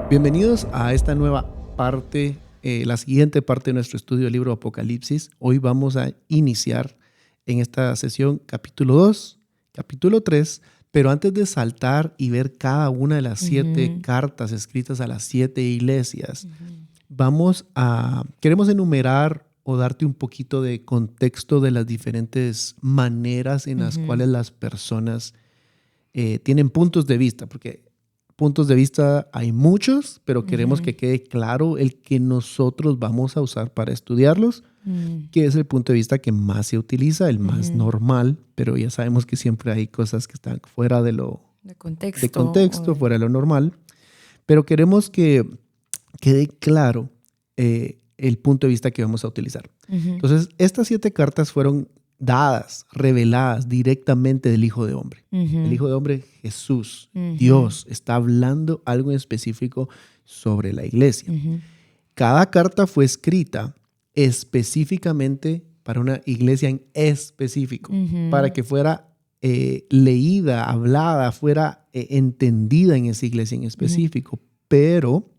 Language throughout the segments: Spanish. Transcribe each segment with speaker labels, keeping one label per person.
Speaker 1: Bienvenidos a esta nueva parte, la siguiente parte de nuestro estudio del libro Apocalipsis. Hoy vamos a iniciar en esta sesión capítulo 2, capítulo 3, pero antes de saltar y ver cada una de las 7 cartas escritas a las 7 iglesias, queremos enumerar o darte un poquito de contexto de las diferentes maneras en las cuales las personas tienen puntos de vista, porque puntos de vista hay muchos, pero queremos que quede claro el que nosotros vamos a usar para estudiarlos, que es el punto de vista que más se utiliza, el más normal, pero ya sabemos que siempre hay cosas que están fuera de contexto, fuera de lo normal, pero queremos que quede claro el punto de vista que vamos a utilizar. Entonces, estas 7 cartas fueron dadas, reveladas directamente del Hijo de Hombre. El Hijo de Hombre, Jesús, Dios, está hablando algo en específico sobre la iglesia. Cada carta fue escrita específicamente para una iglesia en específico, para que fuera leída, hablada, fuera entendida en esa iglesia en específico. Pero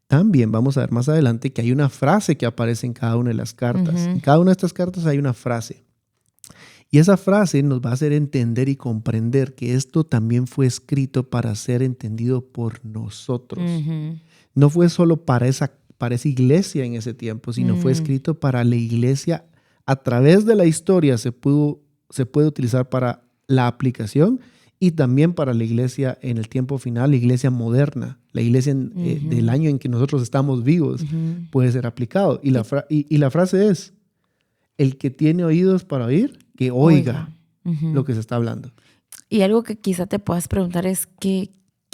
Speaker 1: también vamos a ver más adelante que hay una frase que aparece en cada una de las cartas. En cada una de estas cartas hay una frase. Y esa frase nos va a hacer entender y comprender que esto también fue escrito para ser entendido por nosotros. No fue solo para esa iglesia en ese tiempo, sino fue escrito para la iglesia. A través de la historia se puede utilizar para la aplicación y también para la iglesia en el tiempo final, la iglesia moderna, la iglesia del año en que nosotros estamos vivos, puede ser aplicado. Y la frase es: el que tiene oídos para oír, que oiga lo que se está hablando.
Speaker 2: Y algo que quizá te puedas preguntar es qué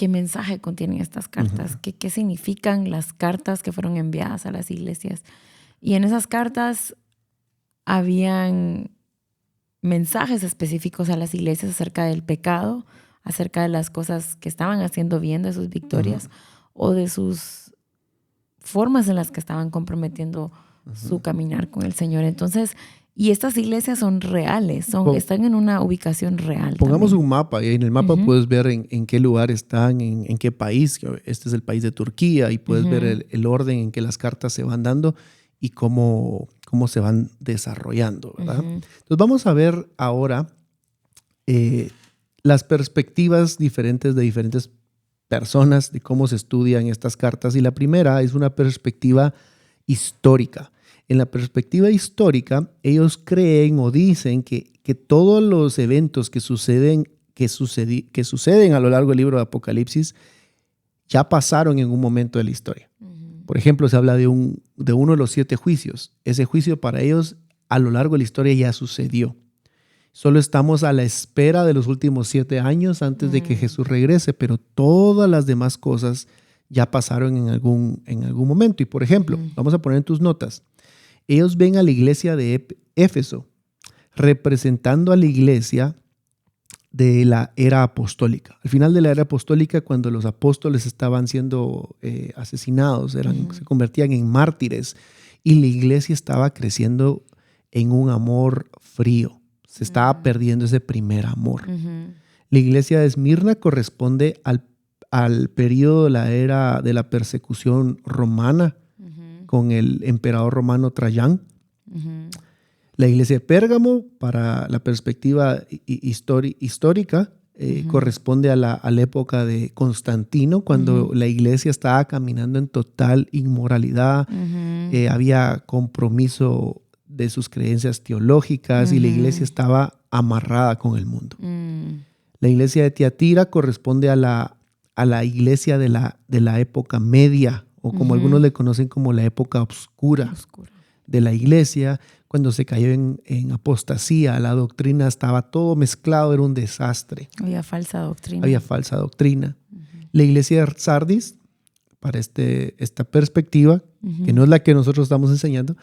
Speaker 2: mensaje contienen estas cartas, qué significan las cartas que fueron enviadas a las iglesias. Y en esas cartas habían mensajes específicos a las iglesias acerca del pecado, acerca de las cosas que estaban haciendo bien, de sus victorias o de sus formas en las que estaban comprometiendo su caminar con el Señor. Entonces, y estas iglesias son reales, están en una ubicación real.
Speaker 1: Pongamos
Speaker 2: también
Speaker 1: un mapa y en el mapa puedes ver en qué lugar están, en qué país. Este es el país de Turquía y puedes ver el orden en que las cartas se van dando y cómo se van desarrollando, ¿verdad? Entonces vamos a ver ahora las perspectivas diferentes de diferentes personas de cómo se estudian estas cartas. Y la primera es una perspectiva histórica. En la perspectiva histórica, ellos creen o dicen que todos los eventos que suceden a lo largo del libro de Apocalipsis ya pasaron en un momento de la historia. Por ejemplo, se habla de uno de los 7 juicios. Ese juicio para ellos a lo largo de la historia ya sucedió. Solo estamos a la espera de los últimos 7 años antes de que Jesús regrese, pero todas las demás cosas ya pasaron en algún momento. Y por ejemplo, vamos a poner en tus notas, ellos ven a la iglesia de Éfeso representando a la iglesia de la era apostólica. Al final de la era apostólica, cuando los apóstoles estaban siendo asesinados, se convertían en mártires y la iglesia estaba creciendo en un amor frío. Se estaba perdiendo ese primer amor. La iglesia de Esmirna corresponde al periodo de la era de la persecución romana con el emperador romano Traján. La iglesia de Pérgamo, para la perspectiva histórica, corresponde a la época de Constantino, cuando la iglesia estaba caminando en total inmoralidad, había compromiso de sus creencias teológicas y la iglesia estaba amarrada con el mundo. La iglesia de Tiatira corresponde a la iglesia de la época media, o como algunos le conocen como la época oscura de la iglesia, cuando se cayó en apostasía, la doctrina estaba todo mezclado, era un desastre.
Speaker 2: Había falsa doctrina.
Speaker 1: La iglesia de Sardis, para esta perspectiva, que no es la que nosotros estamos enseñando,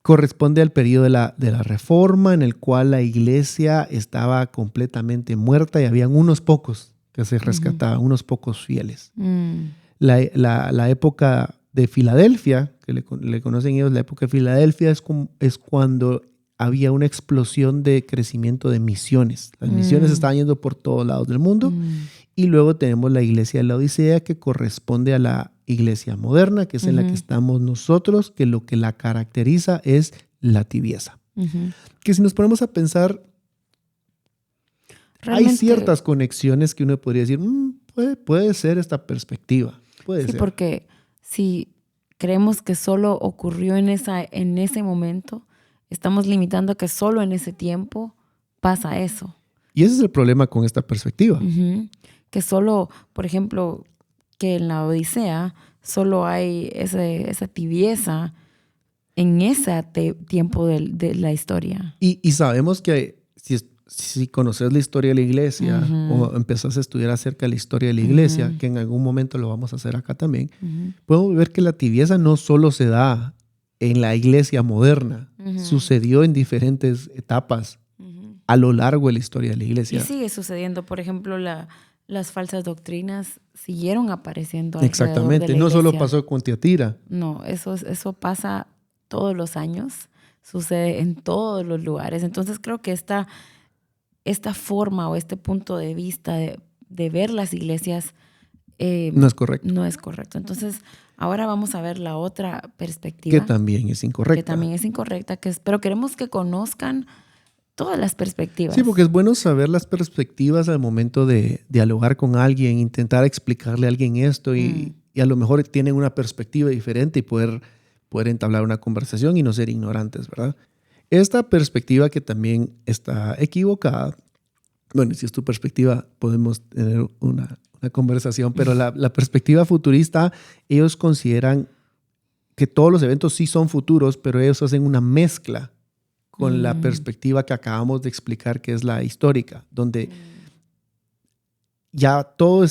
Speaker 1: corresponde al periodo de la Reforma, en el cual la iglesia estaba completamente muerta y habían unos pocos que se rescataban, unos pocos fieles. La época de Filadelfia, que le conocen ellos, la época de Filadelfia es cuando había una explosión de crecimiento de misiones. Las misiones estaban yendo por todos lados del mundo Y luego tenemos la iglesia de la Odisea, que corresponde a la iglesia moderna, que es en la que estamos nosotros, que lo que la caracteriza es la tibieza. Que si nos ponemos a pensar,
Speaker 2: Realmente,
Speaker 1: hay ciertas conexiones que uno podría decir, puede ser esta perspectiva. Puede
Speaker 2: sí,
Speaker 1: ser.
Speaker 2: porque si creemos que solo ocurrió en ese momento, estamos limitando a que solo en ese tiempo pasa eso.
Speaker 1: Y ese es el problema con esta perspectiva.
Speaker 2: Que solo, por ejemplo, que en la Odisea solo hay esa tibieza en ese tiempo de la historia.
Speaker 1: Y sabemos que si conoces la historia de la iglesia o empezás a estudiar acerca de la historia de la iglesia, que en algún momento lo vamos a hacer acá también, podemos ver que la tibieza no solo se da en la iglesia moderna, sucedió en diferentes etapas a lo largo de la historia de la iglesia.
Speaker 2: Y sigue sucediendo. Por ejemplo, las falsas doctrinas siguieron apareciendo alrededor
Speaker 1: Exactamente,
Speaker 2: de la
Speaker 1: no
Speaker 2: iglesia.
Speaker 1: solo pasó con Tiatira.
Speaker 2: No, eso pasa todos los años, sucede en todos los lugares. Entonces creo que esta forma o este punto de vista de ver las iglesias
Speaker 1: No es correcto.
Speaker 2: no es correcto. Entonces ahora vamos a ver la otra perspectiva.
Speaker 1: Que también es incorrecta.
Speaker 2: Que también es incorrecta, pero queremos que conozcan todas las perspectivas.
Speaker 1: Sí, porque es bueno saber las perspectivas al momento de dialogar con alguien, intentar explicarle a alguien esto y a lo mejor tienen una perspectiva diferente y poder entablar una conversación y no ser ignorantes, ¿verdad? Esta perspectiva que también está equivocada, bueno, si es tu perspectiva podemos tener una conversación, pero la perspectiva futurista, ellos consideran que todos los eventos sí son futuros, pero ellos hacen una mezcla con la perspectiva que acabamos de explicar, que es la histórica, donde ya todo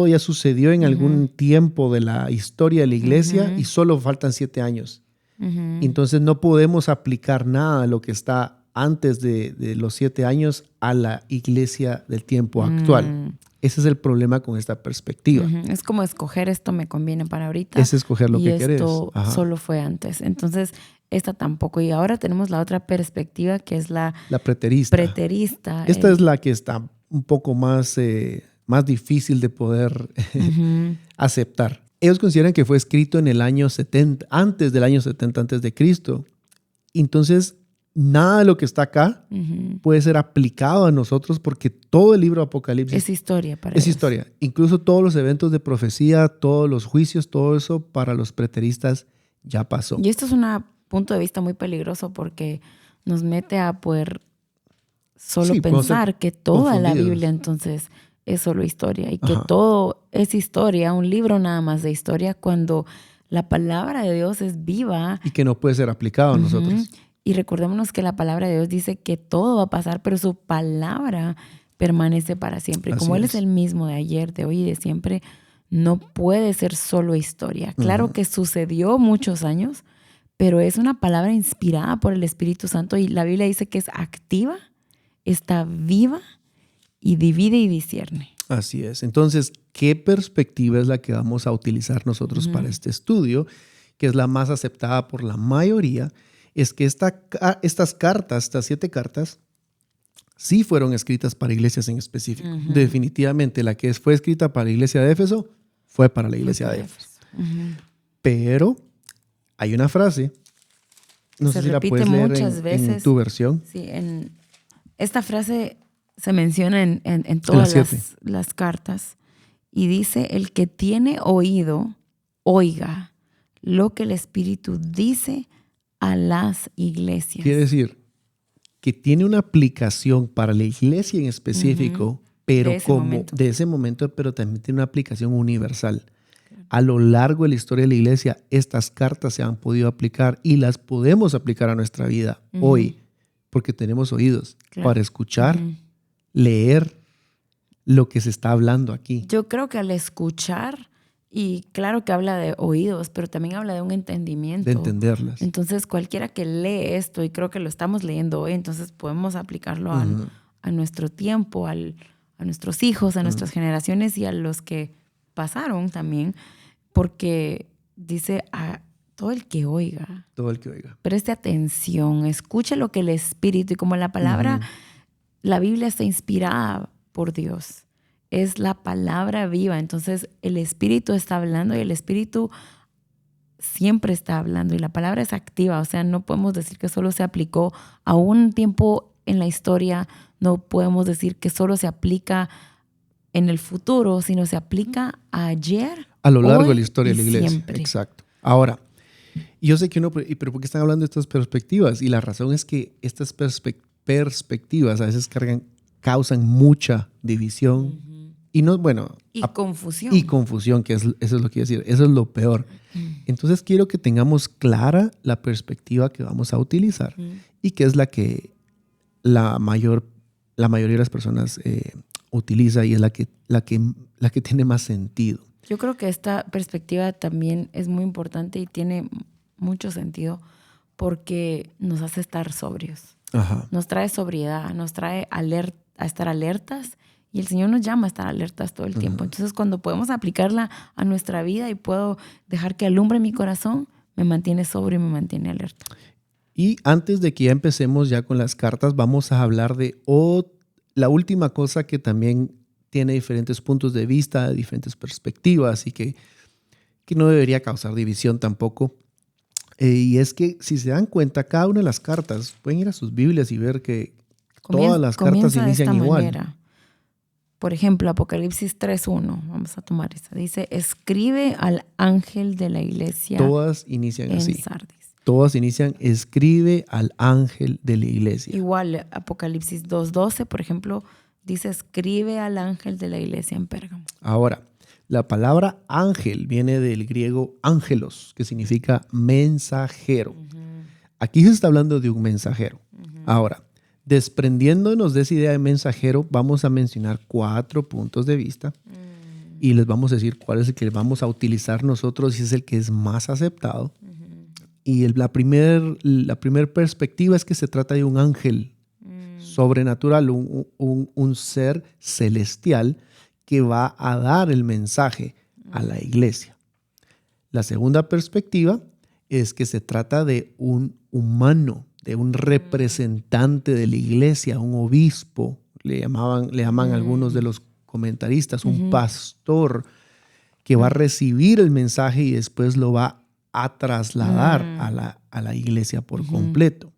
Speaker 1: ya sucedió en algún tiempo de la historia de la iglesia y solo faltan 7 años. Entonces no podemos aplicar nada de lo que está antes de los 7 años a la iglesia del tiempo actual. Ese es el problema con esta perspectiva.
Speaker 2: Es como escoger esto me conviene para ahorita.
Speaker 1: Es escoger lo que querés.
Speaker 2: Y esto solo fue antes. Entonces, esta tampoco. Y ahora tenemos la otra perspectiva que es la preterista.
Speaker 1: Esta es la que está un poco más difícil de poder aceptar. Ellos consideran que fue escrito en el año 70, antes del año 70 antes de Cristo. Entonces, nada de lo que está acá puede ser aplicado a nosotros porque todo el libro de Apocalipsis
Speaker 2: es historia para
Speaker 1: ellos.
Speaker 2: ellos.
Speaker 1: Es historia. Incluso todos los eventos de profecía, todos los juicios, todo eso para los preteristas ya pasó.
Speaker 2: Y esto es un punto de vista muy peligroso porque nos mete a poder solo pensar que toda la Biblia entonces es solo historia y que todo es historia, un libro nada más de historia, cuando la palabra de Dios es viva.
Speaker 1: Y que no puede ser aplicado a nosotros.
Speaker 2: Y recordémonos que la palabra de Dios dice que todo va a pasar, pero su palabra permanece para siempre. Y como Él es el mismo de ayer, de hoy y de siempre, no puede ser solo historia. Claro que sucedió muchos años, pero es una palabra inspirada por el Espíritu Santo y la Biblia dice que es activa, está viva y divide y discierne.
Speaker 1: Así es. Entonces, ¿qué perspectiva es la que vamos a utilizar nosotros para este estudio? Que es la más aceptada por la mayoría. Es que estas cartas, estas 7 cartas, sí fueron escritas para iglesias en específico. Definitivamente, la que fue escrita para la iglesia de Éfeso fue para la iglesia de Éfeso. Pero hay una frase, no sé si la puedes leer en tu versión.
Speaker 2: Sí, esta frase se menciona en todas las cartas y dice: el que tiene oído, oiga lo que el Espíritu dice a las iglesias.
Speaker 1: Quiere decir que tiene una aplicación para la iglesia en específico, pero de ese momento, pero también tiene una aplicación universal. A lo largo de la historia de la iglesia, estas cartas se han podido aplicar y las podemos aplicar a nuestra vida hoy, porque tenemos oídos para escuchar, leer lo que se está hablando aquí.
Speaker 2: Yo creo que al escuchar, y claro que habla de oídos, pero también habla de un entendimiento.
Speaker 1: De entenderlas.
Speaker 2: Entonces, cualquiera que lee esto, y creo que lo estamos leyendo hoy, entonces podemos aplicarlo a nuestro tiempo, a nuestros hijos, a nuestras generaciones y a los que pasaron también, porque dice a todo el que oiga.
Speaker 1: Todo el que oiga.
Speaker 2: Preste atención, escuche lo que el Espíritu, y como la palabra, la Biblia está inspirada por Dios. Es la palabra viva. Entonces el Espíritu está hablando y el Espíritu siempre está hablando y la palabra es activa. O sea, no podemos decir que solo se aplicó a un tiempo en la historia. No podemos decir que solo se aplica en el futuro, sino se aplica a ayer,
Speaker 1: a lo largo
Speaker 2: hoy
Speaker 1: de la historia de la iglesia.
Speaker 2: Siempre.
Speaker 1: Exacto. Ahora, yo sé que pero ¿por qué están hablando de estas perspectivas? Y la razón es que estas perspectivas a veces causan mucha división y no, bueno,
Speaker 2: y confusión.
Speaker 1: Y confusión, que eso es lo que quiero decir. Eso es lo peor. Entonces quiero que tengamos clara la perspectiva que vamos a utilizar y que es la que la mayoría de las personas utiliza y es la que tiene más sentido.
Speaker 2: Yo creo que esta perspectiva también es muy importante y tiene mucho sentido porque nos hace estar sobrios.
Speaker 1: Ajá.
Speaker 2: Nos trae sobriedad, nos trae a estar alertas y el Señor nos llama a estar alertas todo el tiempo. Entonces, cuando podemos aplicarla a nuestra vida y puedo dejar que alumbre mi corazón, me mantiene sobrio y me mantiene alerta.
Speaker 1: Y antes de que ya empecemos ya con las cartas, vamos a hablar de la última cosa que también tiene diferentes puntos de vista, diferentes perspectivas y que no debería causar división tampoco. Y es que si se dan cuenta, cada una de las cartas, pueden ir a sus Biblias y ver que todas las cartas inician igual. Manera.
Speaker 2: Por ejemplo, Apocalipsis 3.1, vamos a tomar esa. Dice, escribe al ángel de la iglesia.
Speaker 1: Todas inician así.
Speaker 2: Sardis.
Speaker 1: Todas inician, escribe al ángel de la iglesia.
Speaker 2: Igual, Apocalipsis 2.12, por ejemplo, dice, escribe al ángel de la iglesia en Pérgamo.
Speaker 1: Ahora, la palabra ángel viene del griego ángelos, que significa mensajero. Aquí se está hablando de un mensajero. Ahora, desprendiéndonos de esa idea de mensajero, vamos a mencionar 4 puntos de vista y les vamos a decir cuál es el que vamos a utilizar nosotros y es el que es más aceptado. Y la primer perspectiva es que se trata de un ángel sobrenatural, un ser celestial que va a dar el mensaje a la iglesia. La segunda perspectiva es que se trata de un humano, de un representante de la iglesia, un obispo, le llaman algunos de los comentaristas, un pastor que va a recibir el mensaje y después lo va a trasladar a la iglesia por completo.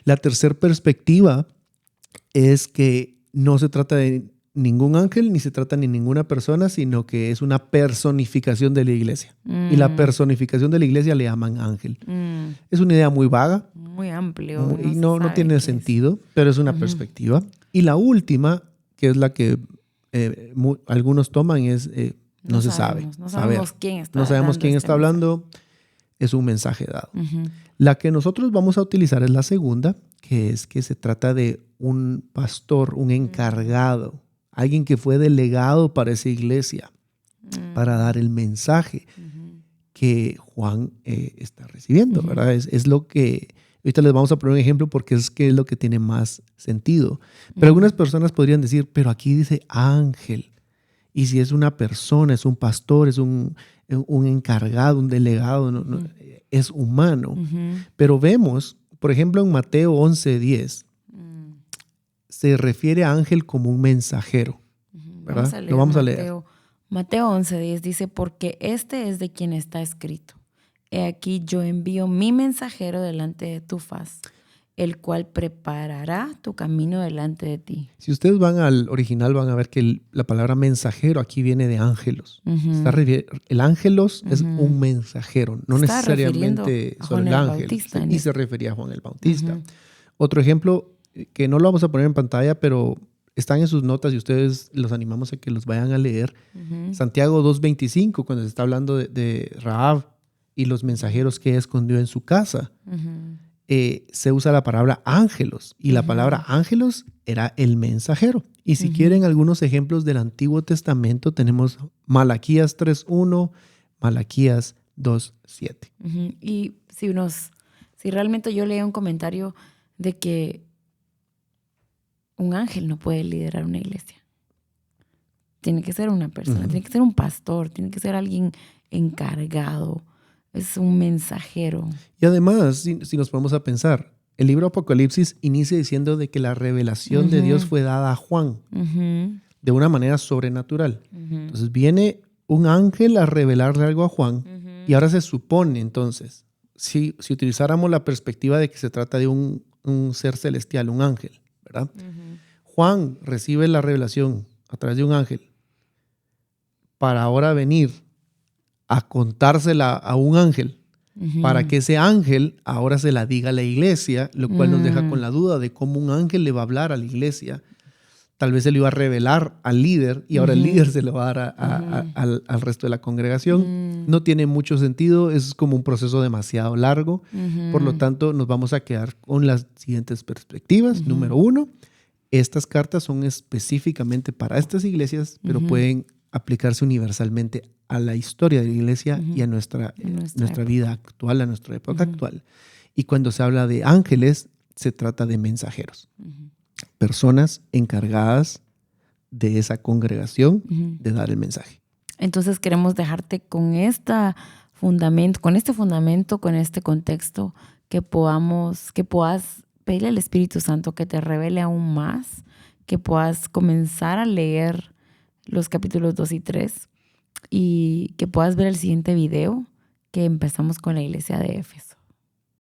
Speaker 1: La tercera perspectiva es que no se trata de ningún ángel ni se trata de ninguna persona, sino que es una personificación de la iglesia. Y la personificación de la iglesia le llaman ángel. Es una idea muy vaga.
Speaker 2: Muy amplio.
Speaker 1: Y no tiene sentido, pero es una perspectiva. Y la última, que es la que algunos toman, es no se sabe.
Speaker 2: No sabemos quién está
Speaker 1: hablando. No sabemos quién está hablando. Es un mensaje dado. La que nosotros vamos a utilizar es la segunda, que es que se trata de un pastor, un encargado, alguien que fue delegado para esa iglesia, para dar el mensaje que Juan está recibiendo, ¿verdad? Es lo que, ahorita les vamos a poner un ejemplo porque es lo que tiene más sentido. Pero algunas personas podrían decir, pero aquí dice ángel. Y si es una persona, es un pastor, es un encargado, un delegado, no, es humano. Pero vemos, por ejemplo, en Mateo 11:10, se refiere a ángel como un mensajero. ¿Verdad? Lo vamos a leer.
Speaker 2: Mateo 11:10 dice, porque este es de quien está escrito. He aquí yo envío mi mensajero delante de tu faz, el cual preparará tu camino delante de ti.
Speaker 1: Si ustedes van al original, van a ver que la palabra mensajero aquí viene de ángelos. El ángelos es un mensajero, no está necesariamente solo el ángel. Bautista, y se refería a Juan el Bautista. Otro ejemplo, que no lo vamos a poner en pantalla, pero están en sus notas y ustedes los animamos a que los vayan a leer. Santiago 2:25, cuando se está hablando de Rahab y los mensajeros que escondió en su casa. Se usa la palabra ángelos y la palabra ángelos era el mensajero. Y si quieren algunos ejemplos del Antiguo Testamento, tenemos Malaquías 3:1, Malaquías 2:7.
Speaker 2: Y si realmente yo leía un comentario de que un ángel no puede liderar una iglesia. Tiene que ser una persona, tiene que ser un pastor, tiene que ser alguien encargado. Es un mensajero.
Speaker 1: Y además, si nos ponemos a pensar, El libro Apocalipsis inicia diciendo de que la revelación de Dios fue dada a Juan de una manera sobrenatural. Entonces viene un ángel a revelarle algo a Juan y ahora se supone entonces, si utilizáramos la perspectiva de que se trata de un ser celestial, un ángel, ¿verdad? Juan recibe la revelación a través de un ángel para ahora venir a contársela a un ángel para que ese ángel ahora se la diga a la iglesia, lo cual nos deja con la duda de cómo un ángel le va a hablar a la iglesia. Tal vez se lo iba a revelar al líder y ahora el líder se lo va a dar al resto de la congregación. No tiene mucho sentido, es como un proceso demasiado largo. Por lo tanto, nos vamos a quedar con las siguientes perspectivas. Número 1, estas cartas son específicamente para estas iglesias, pero pueden aplicarse universalmente a la historia de la iglesia y a nuestra vida actual, a nuestra época actual. Y cuando se habla de ángeles, se trata de mensajeros. Personas encargadas de esa congregación de dar el mensaje.
Speaker 2: Entonces queremos dejarte con este fundamento, con este contexto, que puedas pedirle al Espíritu Santo que te revele aún más, que puedas comenzar a leer los capítulos 2 y 3 y que puedas ver el siguiente video que empezamos con la iglesia de Éfeso.